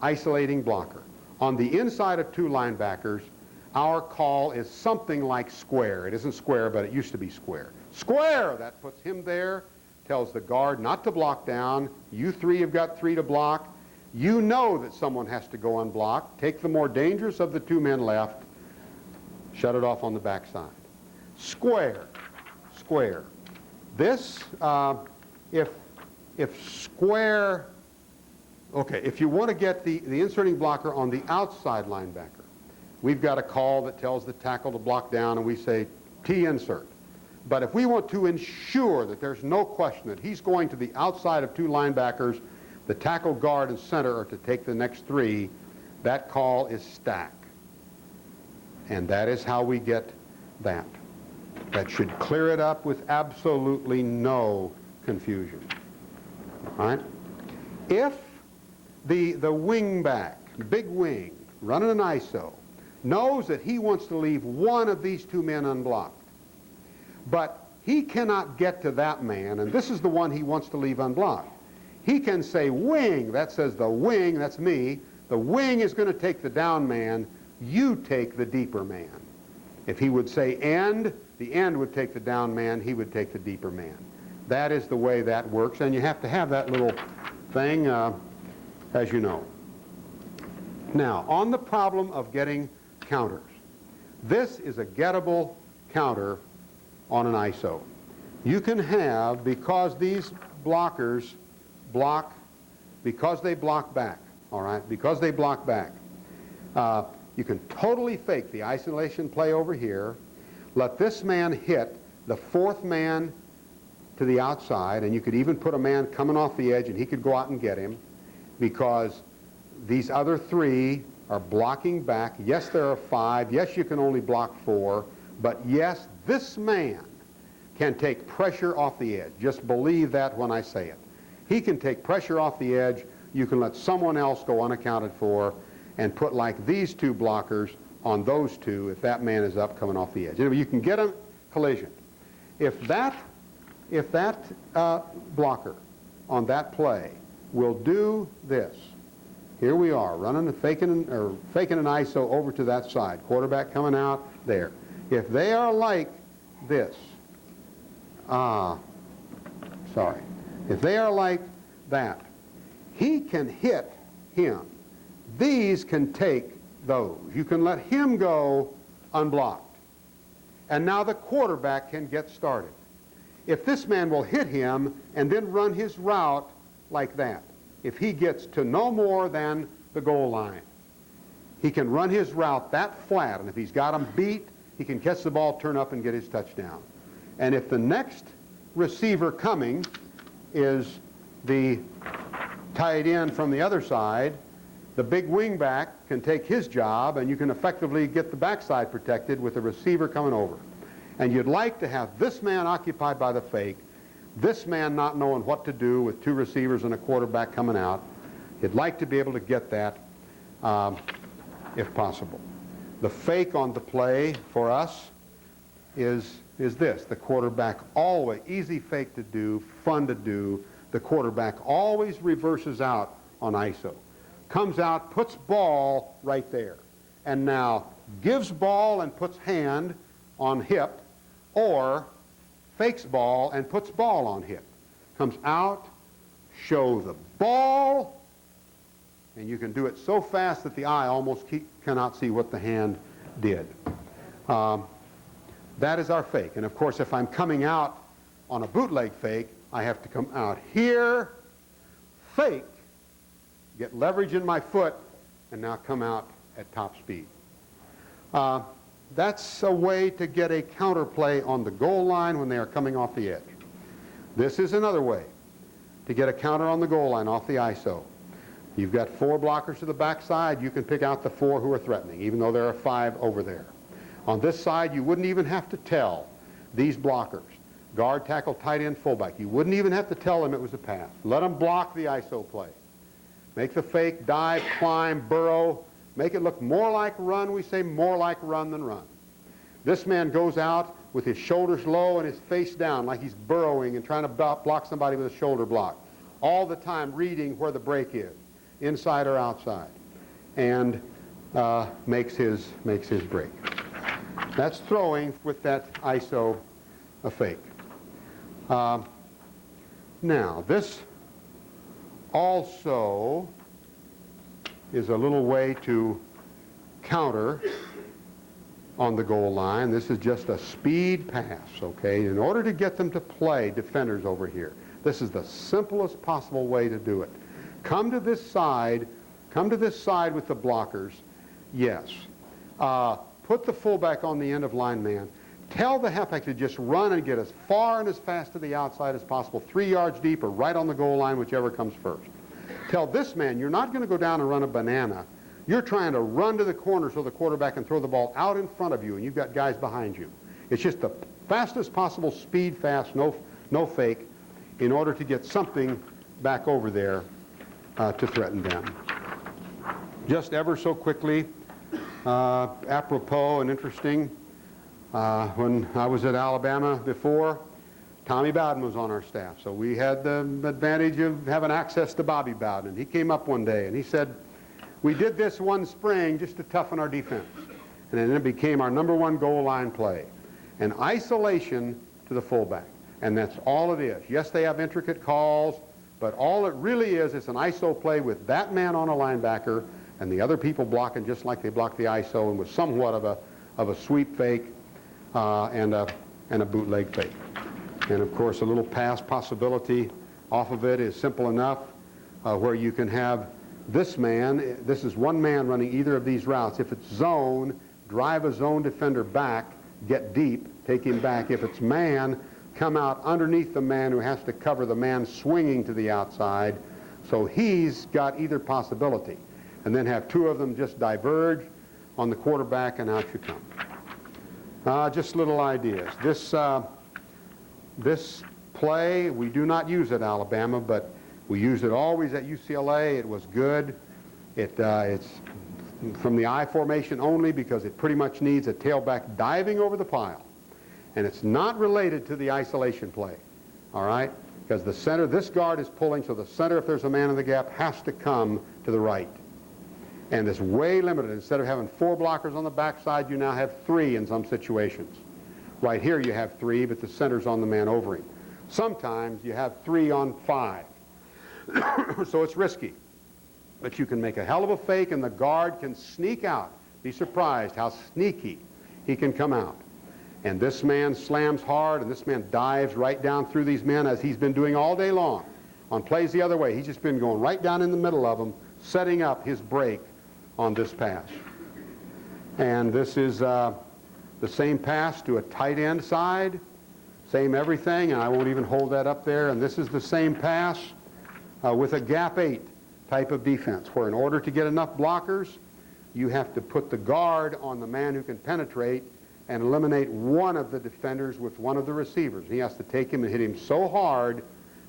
isolating blocker, on the inside of 2 linebackers, our call is something like square. It isn't square, but it used to be square. Square! That puts him there, tells the guard not to block down. You 3 have got 3 to block. You know that someone has to go unblocked. Take the more dangerous of the 2 men left. Shut it off on the backside. Square. Square. This, if square, okay, if you want to get the inserting blocker on the outside linebacker, we've got a call that tells the tackle to block down, and we say T-insert. But if we want to ensure that there's no question that he's going to the outside of 2 linebackers, the tackle, guard, and center are to take the next 3, that call is stack. And that is how we get that. That should clear it up with absolutely no confusion. All right? If the wing back, big wing, running an ISO, knows that he wants to leave one of these 2 men unblocked, but he cannot get to that man, and this is the one he wants to leave unblocked. He can say wing, that says the wing, that's me, the wing is going to take the down man, you take the deeper man. If he would say end, the end would take the down man, he would take the deeper man. That is the way that works, and you have to have that little thing, as you know. Now, on the problem of getting counters, this is a gettable counter on an ISO. You can have, because these blockers block, because they block back, all right, because they block back, you can totally fake the isolation play over here, let this man hit the 4th man to the outside, and you could even put a man coming off the edge and he could go out and get him, because these other 3 are blocking back. Yes, there are 5. Yes, you can only block 4. But yes, this man can take pressure off the edge. Just believe that when I say it. He can take pressure off the edge. You can let someone else go unaccounted for and put like these 2 blockers on those 2 if that man is up coming off the edge. You can get a collision. If that blocker on that play will do this, Here we are, running, faking an ISO over to that side. Quarterback coming out there. If they are like this, if they are like that, he can hit him. These can take those. You can let him go unblocked. And now the quarterback can get started. If this man will hit him and then run his route like that, if he gets to no more than the goal line, he can run his route that flat, and if he's got him beat, he can catch the ball, turn up, and get his touchdown. And if the next receiver coming is the tight end from the other side, the big wingback can take his job, and you can effectively get the backside protected with the receiver coming over. And you'd like to have this man occupied by the fake, this man not knowing what to do with two receivers and a quarterback coming out. You'd like to be able to get that if possible. The fake on the play for us is this. The quarterback always, easy fake to do, fun to do. The quarterback always reverses out on ISO. Comes out, puts ball right there. And now gives ball and puts hand on hip, or fakes ball and puts ball on hip. Comes out, show the ball, and you can do it so fast that the eye almost cannot see what the hand did. That is our fake. And of course, if I'm coming out on a bootleg fake, I have to come out here, fake, get leverage in my foot, and now come out at top speed. That's a way to get a counterplay on the goal line when they are coming off the edge. This is another way to get a counter on the goal line off the ISO. You've got 4 blockers to the backside. You can pick out the 4 who are threatening, even though there are 5 over there. On this side, you wouldn't even have to tell these blockers, guard, tackle, tight end, fullback. You wouldn't even have to tell them it was a pass. Let them block the ISO play. Make the fake, dive, climb, burrow. Make it look more like run. We say more like run than run. This man goes out with his shoulders low and his face down like he's burrowing and trying to block somebody with a shoulder block. All the time reading where the break is, inside or outside, and makes his break. That's throwing with that ISO a fake. Now, this also is a little way to counter on the goal line. This is just a speed pass, okay? In order to get them to play defenders over here, this is the simplest possible way to do it. Come to this side with the blockers, yes. Put the fullback on the end of line man. Tell the halfback to just run and get as far and as fast to the outside as possible, 3 yards deep or right on the goal line, whichever comes first. Tell this man you're not going to go down and run a banana. You're trying to run to the corner so the quarterback can throw the ball out in front of you, and you've got guys behind you. It's just the fastest possible speed fast, no fake, in order to get something back over there to threaten them. Just ever so quickly, apropos and interesting, when I was at Alabama before, Tommy Bowden was on our staff, so we had the advantage of having access to Bobby Bowden. He came up one day and he said, we did this one spring just to toughen our defense, and then it became our #1 goal line play. An isolation to the fullback, and that's all it is. Yes, they have intricate calls, but all it really is an ISO play with that man on a linebacker and the other people blocking just like they block the ISO, and with somewhat of a sweep fake and a bootleg fake. And of course, a little pass possibility off of it is simple enough, where you can have this man, this is one man running either of these routes. If it's zone, drive a zone defender back, get deep, take him back. If it's man, come out underneath the man who has to cover the man swinging to the outside. So he's got either possibility. And then have 2 of them just diverge on the quarterback, and out you come. Just little ideas. This play, we do not use at Alabama, but we used it always at UCLA. It was good. It's from the I formation only because it pretty much needs a tailback diving over the pile. And it's not related to the isolation play, all right? Because the center, this guard is pulling, so the center, if there's a man in the gap, has to come to the right. And it's way limited. Instead of having 4 blockers on the backside, you now have 3 in some situations. Right here you have 3, but the center's on the man over him. Sometimes you have 3 on 5. So it's risky. But you can make a hell of a fake, and the guard can sneak out. Be surprised how sneaky he can come out. And this man slams hard, and this man dives right down through these men, as he's been doing all day long. On plays the other way, he's just been going right down in the middle of them, setting up his break on this pass. And this is the same pass to a tight end side, same everything, and I won't even hold that up there. And this is the same pass with a gap 8 type of defense, where in order to get enough blockers, you have to put the guard on the man who can penetrate and eliminate one of the defenders with one of the receivers. He has to take him and hit him so hard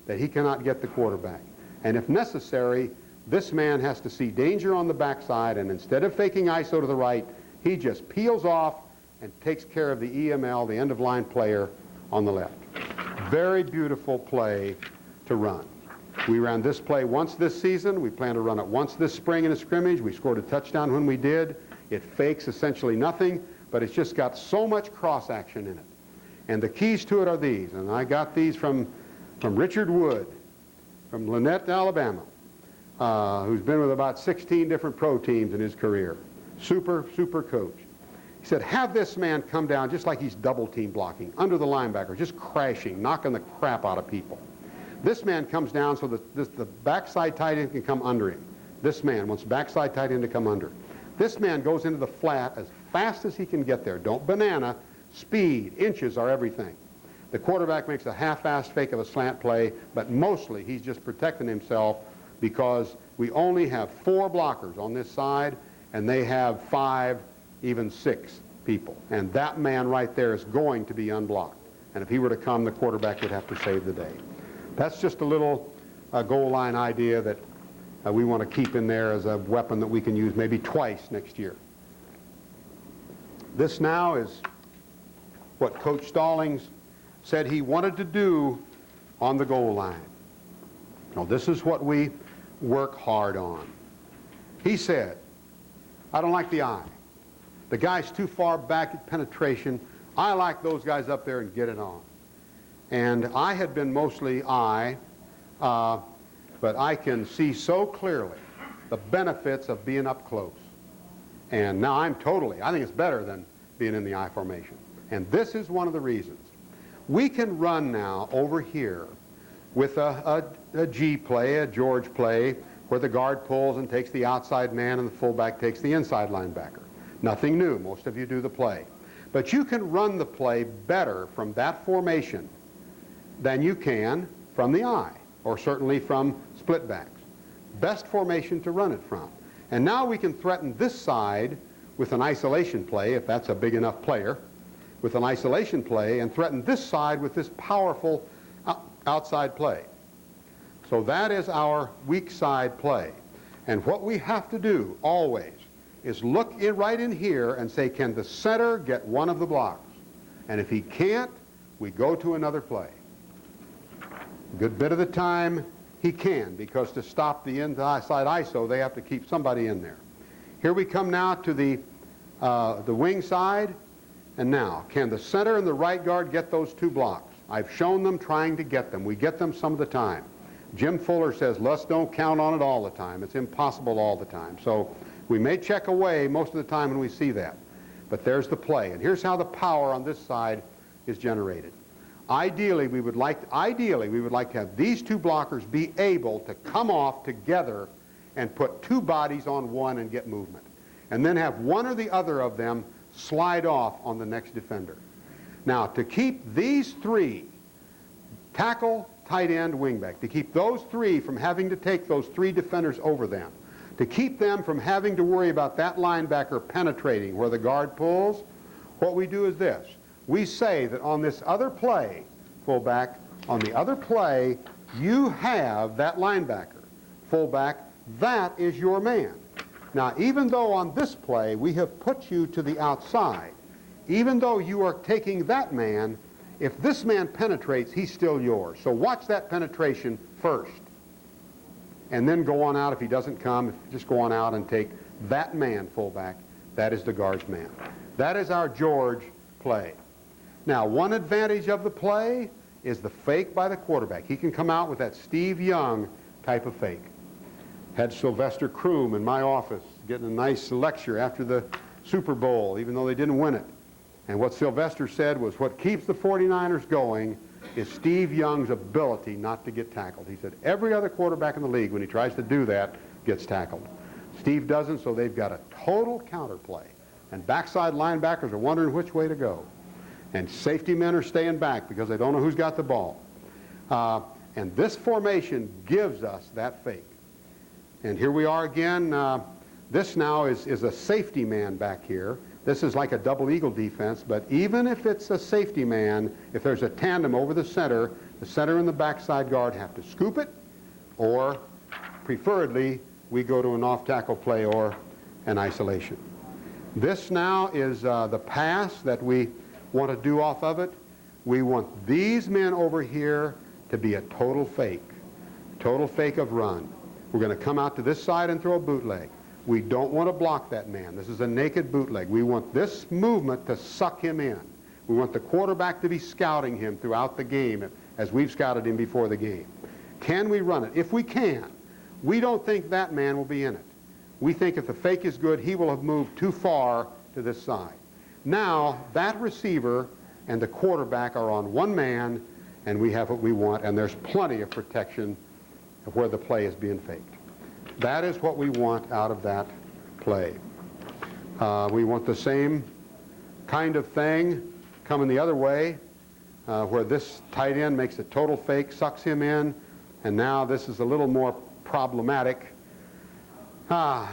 that he cannot get the quarterback. And if necessary, this man has to see danger on the backside, and instead of faking ISO to the right, he just peels off and takes care of the EML, the end-of-line player, on the left. Very beautiful play to run. We ran this play once this season. We plan to run it once this spring in a scrimmage. We scored a touchdown when we did. It fakes essentially nothing, but it's just got so much cross-action in it. And the keys to it are these, and I got these from Richard Wood, from Lynette, Alabama, who's been with about 16 different pro teams in his career. Super coach. He said, have this man come down just like he's double team blocking, under the linebacker, just crashing, knocking the crap out of people. This man comes down so that the backside tight end can come under him. This man wants backside tight end to come under. This man goes into the flat as fast as he can get there. Don't banana. Speed, inches are everything. The quarterback makes a half-assed fake of a slant play, but mostly he's just protecting himself because we only have 4 blockers on this side, and they have 5, even 6 people. And that man right there is going to be unblocked. And if he were to come, the quarterback would have to save the day. That's just a little goal line idea that we want to keep in there as a weapon that we can use maybe twice next year. This now is what Coach Stallings said he wanted to do on the goal line. Now, this is what we work hard on. He said, I don't like the eye. The guy's too far back at penetration. I like those guys up there and get it on. And I had been mostly eye, but I can see so clearly the benefits of being up close. And now I think it's better than being in the I formation. And this is one of the reasons. We can run now over here with a G play, a George play, where the guard pulls and takes the outside man and the fullback takes the inside linebacker. Nothing new. Most of you do the play. But you can run the play better from that formation than you can from the I, or certainly from split backs. Best formation to run it from. And now we can threaten this side with an isolation play, if that's a big enough player, with an isolation play, and threaten this side with this powerful outside play. So that is our weak side play. And what we have to do always is look right in here and say, can the center get one of the blocks? And if he can't, we go to another play. A good bit of the time he can, because to stop the inside ISO, they have to keep somebody in there. Here we come now to the wing side. And now, can the center and the right guard get those 2 blocks? I've shown them trying to get them. We get them some of the time. Jim Fuller says, let's don't count on it all the time. It's impossible all the time. So we may check away most of the time when we see that. But there's the play. And here's how the power on this side is generated. Ideally, we would like to have these 2 blockers be able to come off together and put 2 bodies on one and get movement. And then have one or the other of them slide off on the next defender. Now, to keep these 3, tackle, tight end, wingback, to keep those 3 from having to take those 3 defenders over them, to keep them from having to worry about that linebacker penetrating where the guard pulls, what we do is this. We say that on this other play, fullback, on the other play, you have that linebacker. Fullback, that is your man. Now, even though on this play we have put you to the outside, even though you are taking that man, if this man penetrates, he's still yours. So watch that penetration first. and then go on out if he doesn't come. Just go on out and take that man fullback. That is the guard's man. That is our George play. Now, one advantage of the play is the fake by the quarterback. He can come out with that Steve Young type of fake. Had Sylvester Croom in my office getting a nice lecture after the Super Bowl, even though they didn't win it. And what Sylvester said was, what keeps the 49ers going is Steve Young's ability not to get tackled. He said every other quarterback in the league, when he tries to do that, gets tackled. Steve doesn't, so they've got a total counterplay. And backside linebackers are wondering which way to go. And safety men are staying back because they don't know who's got the ball. And this formation gives us that fake. And here we are again. This now is a safety man back here. This is like a double eagle defense, but even if it's a safety man, if there's a tandem over the center and the backside guard have to scoop it, or preferably we go to an off-tackle play or an isolation. This now is the pass that we want to do off of it. We want these men over here to be a total fake of run. We're going to come out to this side and throw a bootleg. We don't want to block that man. This is a naked bootleg. We want this movement to suck him in. We want the quarterback to be scouting him throughout the game as we've scouted him before the game. Can we run it? If we can, we don't think that man will be in it. We think if the fake is good, he will have moved too far to this side. Now, that receiver and the quarterback are on one man, and we have what we want, and there's plenty of protection of where the play is being faked. That is what we want out of that play. We want the same kind of thing coming the other way, where this tight end makes a total fake, sucks him in, and now this is a little more problematic. A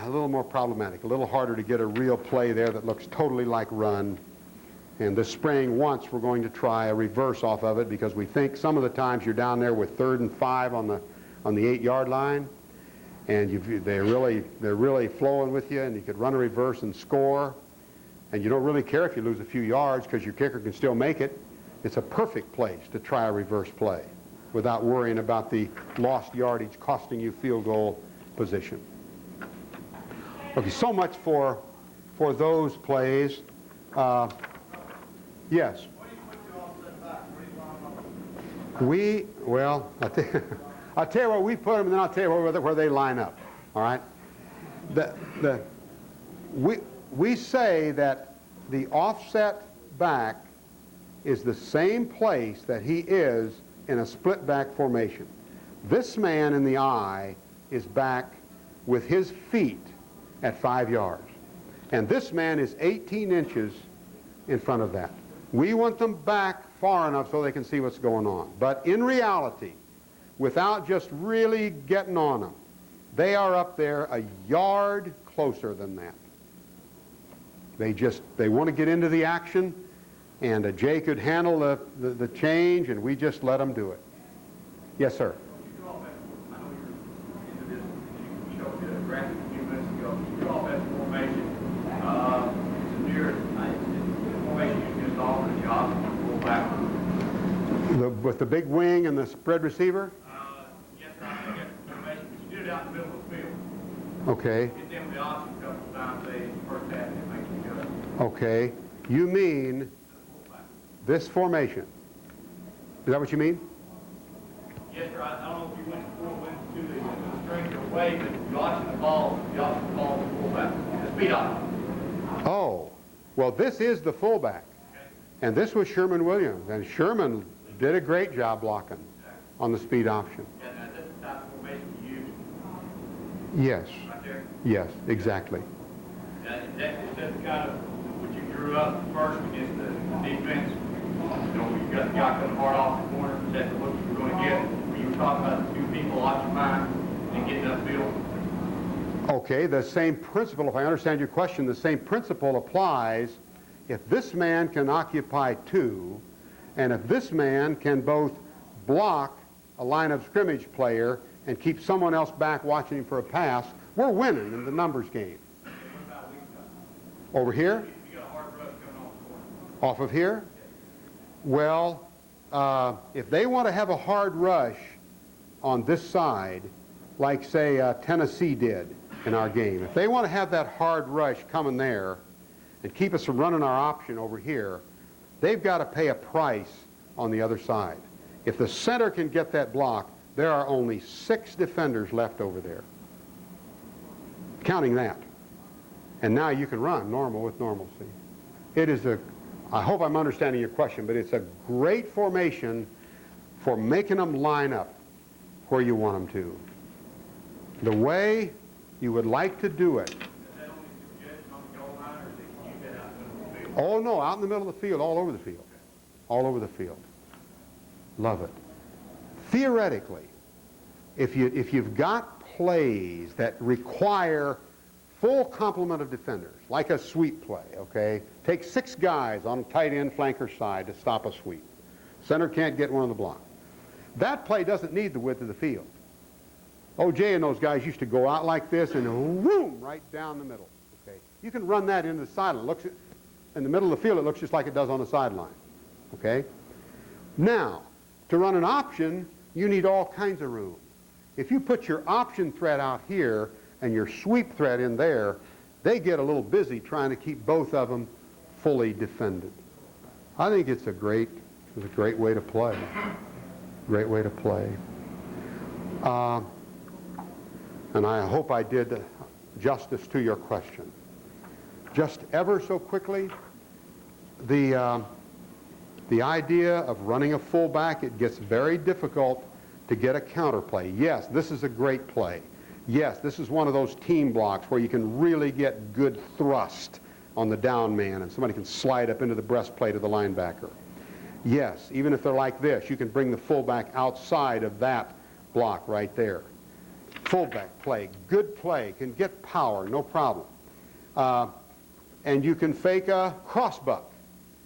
little harder to get a real play there that looks totally like run. And this spring, once we're going to try a reverse off of it, because we think some of the times you're down there with 3rd and 5 on the 8-yard line, and they're really flowing with you, and you could run a reverse and score, and you don't really care if you lose a few yards because your kicker can still make it. It's a perfect place to try a reverse play without worrying about the lost yardage costing you field goal position. Okay, so much for those plays. Yes. Well, I'll tell you where we put them, and then I'll tell you where they line up. All right. We say that the offset back is the same place that he is in a split back formation. This man in the eye is back with his feet at 5 yards. And this man is 18 inches in front of that. We want them back far enough so they can see what's going on. But in reality, without just really getting on them, they are up there a yard closer than that. They want to get into the action, and Jay could handle the change, and we just let them do it. Yes, sir. With the big wing and the spread receiver? Yes, sir. I think that's the formation. You stood out in the middle of the field. Okay. Get them the option a couple of times in the first half, and it makes you good. Okay. You mean this formation? Is that what you mean? Yes, sir. I don't know if you went to the strength or way, but you option the ball to the fullback. The speed option. Oh. Well, this is the fullback. Okay. And this was Sherman Williams. And Sherman did a great job blocking on the speed option. And that's the type of formation you use. Yes. Right there. Yes, exactly. That's kind of what you drew up first against the defense. You know, you've got the guy coming hard off the corner. That's what you were going to get. When you were talking about the 2 people occupying and getting upfield. Okay, the same principle, if I understand your question, the same principle applies if this man can occupy 2, and if this man can both block a line of scrimmage player and keep someone else back watching him for a pass, we're winning in the numbers game. Over here? You got a hard rush coming off the corner. Off of here? Well, if they want to have a hard rush on this side, like say Tennessee did in our game. If they want to have that hard rush coming there and keep us from running our option over here, they've got to pay a price on the other side. If the center can get that block, there are only 6 defenders left over there, counting that. And now you can run normal with normalcy. It is I hope I'm understanding your question, but it's a great formation for making them line up where you want them to. The way you would like to do it. Is that only suggested on the goal line, or is it, can you get out in the middle of the field? Oh no, out in the middle of the field, all over the field. All over the field. Love it. Theoretically, if you've got plays that require full complement of defenders, like a sweep play, okay? Take 6 guys on a tight end flanker side to stop a sweep. Center can't get one on the block. That play doesn't need the width of the field. O.J. and those guys used to go out like this and whoom, right down the middle. Okay? You can run that into the sideline. In the middle of the field, it looks just like it does on the sideline. Okay? Now, to run an option, you need all kinds of room. If you put your option threat out here and your sweep threat in there, they get a little busy trying to keep both of them fully defended. I think it's a great way to play. Great way to play. And I hope I did justice to your question. Just ever so quickly, the idea of running a fullback, it gets very difficult to get a counterplay. Yes, this is a great play. Yes, this is one of those team blocks where you can really get good thrust on the down man and somebody can slide up into the breastplate of the linebacker. Yes, even if they're like this, you can bring the fullback outside of that block right there. Fullback play, good play, can get power, no problem. And you can fake a crossbuck,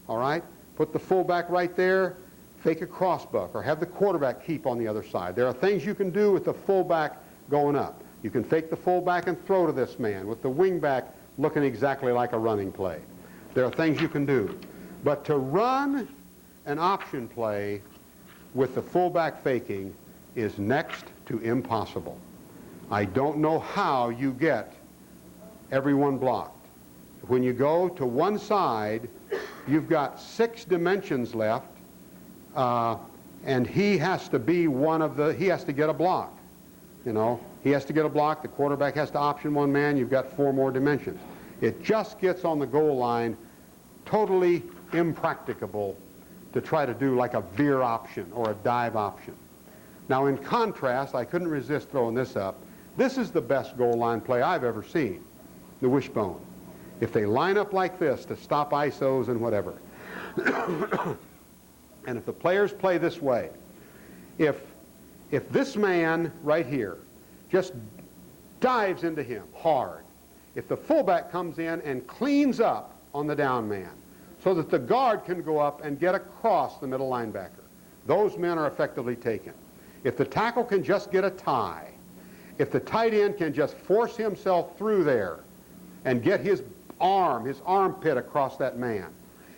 all right? Put the fullback right there, fake a crossbuck, or have the quarterback keep on the other side. There are things you can do with the fullback going up. You can fake the fullback and throw to this man with the wingback looking exactly like a running play. There are things you can do. But to run an option play with the fullback faking is next to impossible. I don't know how you get everyone blocked. When you go to one side, you've got 6 dimensions left, and he has to be he has to get a block. You know, he has to get a block, the quarterback has to option one man, you've got 4 more dimensions. It just gets on the goal line totally impracticable to try to do like a veer option or a dive option. Now in contrast, I couldn't resist throwing this up. This is the best goal line play I've ever seen, the wishbone. If they line up like this to stop ISOs and whatever, and if the players play this way, if this man right here just dives into him hard, if the fullback comes in and cleans up on the down man so that the guard can go up and get across the middle linebacker, those men are effectively taken. If the tackle can just get a tie, if the tight end can just force himself through there and get his armpit across that man,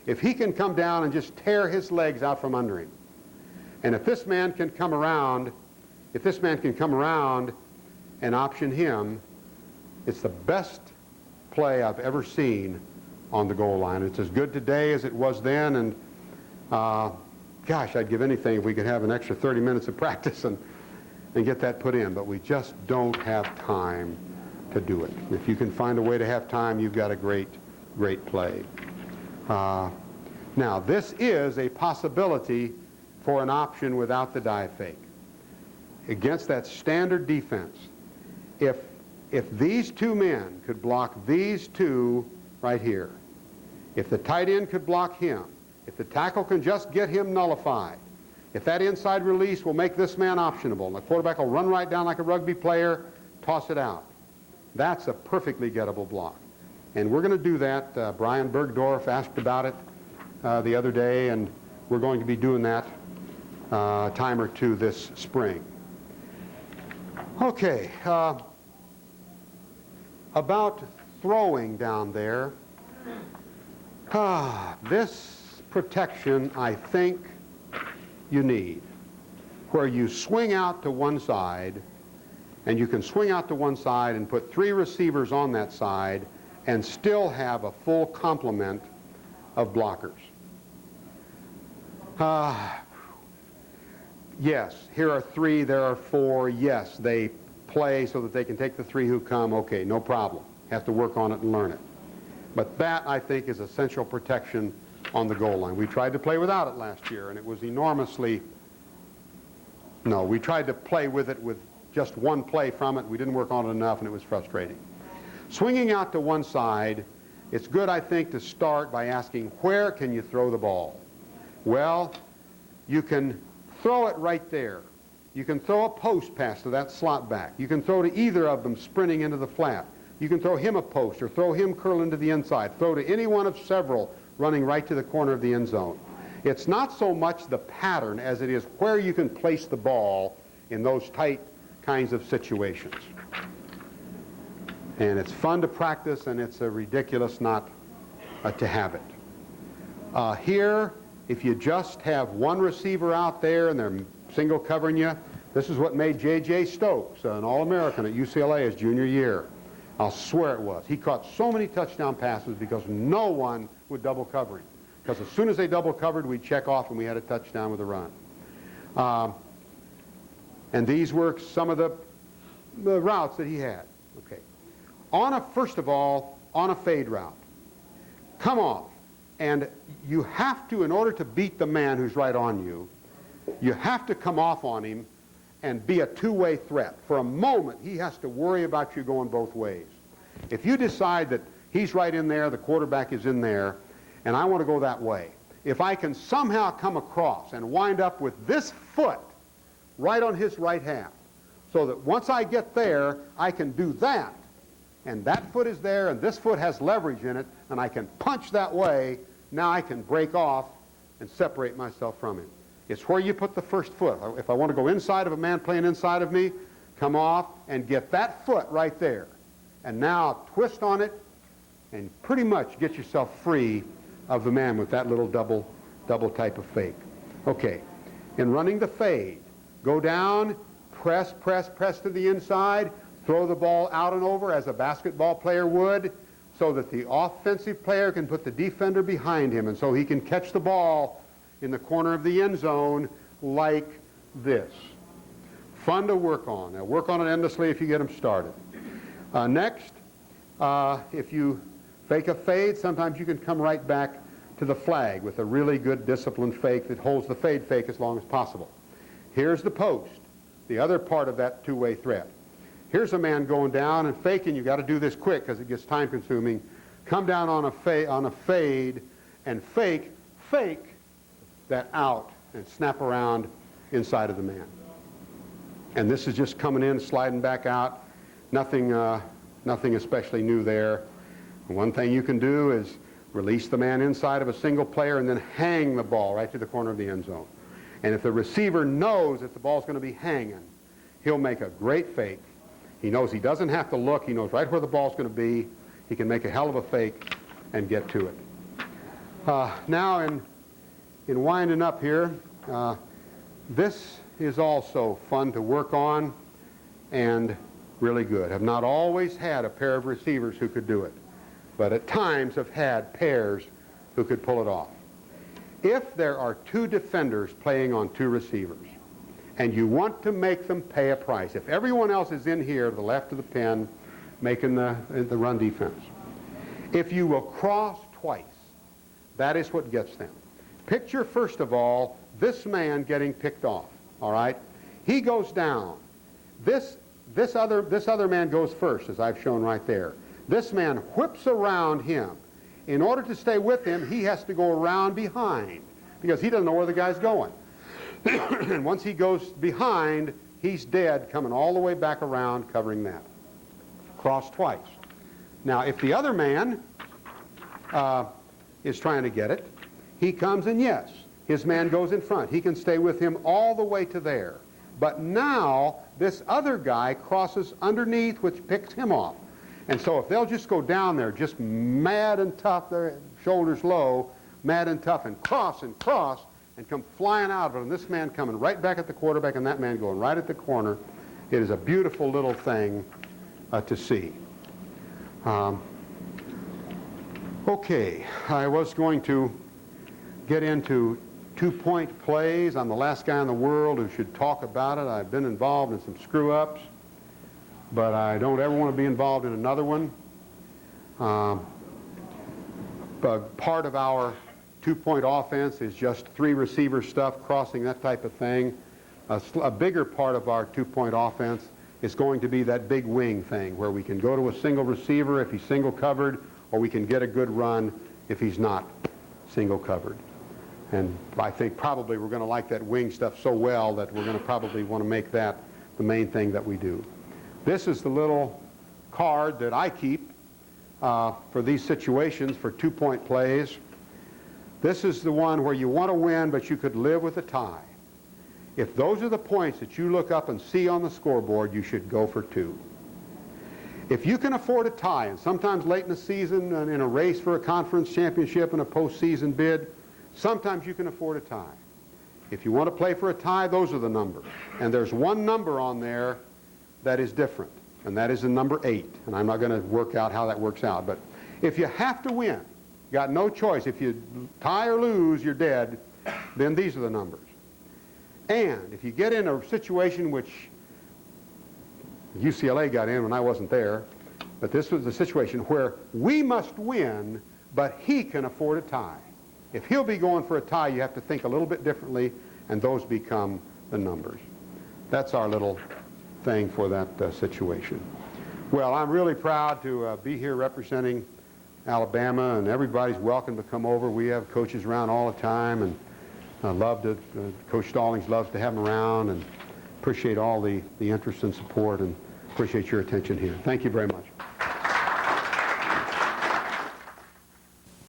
if he can come down and just tear his legs out from under him, and if this man can come around and option him, it's the best play I've ever seen on the goal line. It's as good today as it was then, and gosh, I'd give anything if we could have an extra 30 minutes of practice and get that put in, but we just don't have time to do it. If you can find a way to have time, you've got a great play. Now, this is a possibility for an option without the dive fake. Against that standard defense, if these 2 men could block these 2 right here, if the tight end could block him, if the tackle can just get him nullified, if that inside release will make this man optionable, and the quarterback will run right down like a rugby player, toss it out. That's a perfectly gettable block. And we're going to do that. Brian Bergdorf asked about it the other day, and we're going to be doing that a time or 2 this spring. Okay, about throwing down there, this protection I think you need, where you swing out to one side And you can swing out to one side and put 3 receivers on that side and still have a full complement of blockers. Yes, here are 3, there are 4. Yes, they play so that they can take the 3 who come. Okay, no problem. Have to work on it and learn it. But that, I think, is essential protection on the goal line. We tried to play without it last year, and it was enormously... No, we tried to play with it with just one play from it. We didn't work on it enough, and it was frustrating. Swinging out to one side, it's good, I think, to start by asking, where can you throw the ball? Well, you can throw it right there. You can throw a post pass to that slot back. You can throw to either of them sprinting into the flat. You can throw him a post or throw him curling to the inside. Throw to any one of several running right to the corner of the end zone. It's not so much the pattern as it is where you can place the ball in those tight kinds of situations. And it's fun to practice, and it's ridiculous not to have it. Here, if you just have one receiver out there and they're single covering you, this is what made J.J. Stokes an All-American at UCLA his junior year. I'll swear it was. He caught so many touchdown passes because no one would double cover him. Because as soon as they double covered, we'd check off and we had a touchdown with a run. And these were some of the routes that he had. Okay. First of all, on a fade route, come off. And you have to, in order to beat the man who's right on you, you have to come off on him and be a two-way threat. For a moment, he has to worry about you going both ways. If you decide that he's right in there, the quarterback is in there, and I want to go that way, if I can somehow come across and wind up with this foot right on his right half, so that once I get there, I can do that, and that foot is there, and this foot has leverage in it, and I can punch that way, now I can break off and separate myself from him. It's where you put the first foot. If I want to go inside of a man playing inside of me, come off and get that foot right there. And now twist on it and pretty much get yourself free of the man with that little double type of fake. Okay, in running the fade, go down, press to the inside, throw the ball out and over as a basketball player would, so that the offensive player can put the defender behind him, and so he can catch the ball in the corner of the end zone like this. Fun to work on. Now work on it endlessly if you get them started. Next, if you fake a fade, sometimes you can come right back to the flag with a really good disciplined fake that holds the fade fake as long as possible. Here's the post, the other part of that two-way threat. Here's a man going down and faking. You've got to do this quick because it gets time consuming. Come down on a fade and fake that out and snap around inside of the man. And this is just coming in, sliding back out. Nothing especially new there. One thing you can do is release the man inside of a single player and then hang the ball right to the corner of the end zone. And if the receiver knows that the ball's going to be hanging, he'll make a great fake. He knows he doesn't have to look. He knows right where the ball's going to be. He can make a hell of a fake and get to it. Now in winding up here, this is also fun to work on and really good. I've not always had a pair of receivers who could do it, but at times have had pairs who could pull it off. If there are two defenders playing on two receivers, and you want to make them pay a price, if everyone else is in here to the left of the pin making the run defense, if you will cross twice, that is what gets them. Picture, first of all, this man getting picked off, all right? He goes down. This other man goes first, as I've shown right there. This man whips around him. In order to stay with him, he has to go around behind because he doesn't know where the guy's going. And once he goes behind, he's dead, coming all the way back around, covering that. Cross twice. Now, if the other man is trying to get it, he comes and yes, his man goes in front. He can stay with him all the way to there. But now, this other guy crosses underneath, which picks him off. And so if they'll just go down there, just mad and tough, their shoulders low, mad and tough, and cross, and come flying out of it, and this man coming right back at the quarterback, and that man going right at the corner, It is a beautiful little thing to see. Okay, I was going to get into two-point plays. I'm the last guy in the world who should talk about it. I've been involved in some screw-ups, but I don't ever want to be involved in another one. But part of our two-point offense is just three receiver stuff, crossing, that type of thing. A bigger part of our two-point offense is going to be that big wing thing, where we can go to a single receiver if he's single covered, or we can get a good run if he's not single covered. And I think probably we're going to like that wing stuff so well that we're going to probably want to make that the main thing that we do. This is the little card that I keep for these situations, for two-point plays. This is the one where you want to win, but you could live with a tie. If those are the points that you look up and see on the scoreboard, you should go for two. If you can afford a tie, and sometimes late in the season, in a race for a conference championship and a postseason bid, sometimes you can afford a tie. If you want to play for a tie, those are the numbers. And there's one number on there that is different, and that is the number 8. And I'm not going to work out how that works out. But if you have to win, you got no choice. If you tie or lose, you're dead, then these are the numbers. And if you get in a situation which UCLA got in when I wasn't there, but this was the situation where we must win, but he can afford a tie. If he'll be going for a tie, you have to think a little bit differently, and those become the numbers. That's our little thing for that situation. Well, I'm really proud to be here representing Alabama, and everybody's welcome to come over. We have coaches around all the time, and I love to, Coach Stallings loves to have them around, and appreciate all the interest and support, and appreciate your attention here. Thank you very much.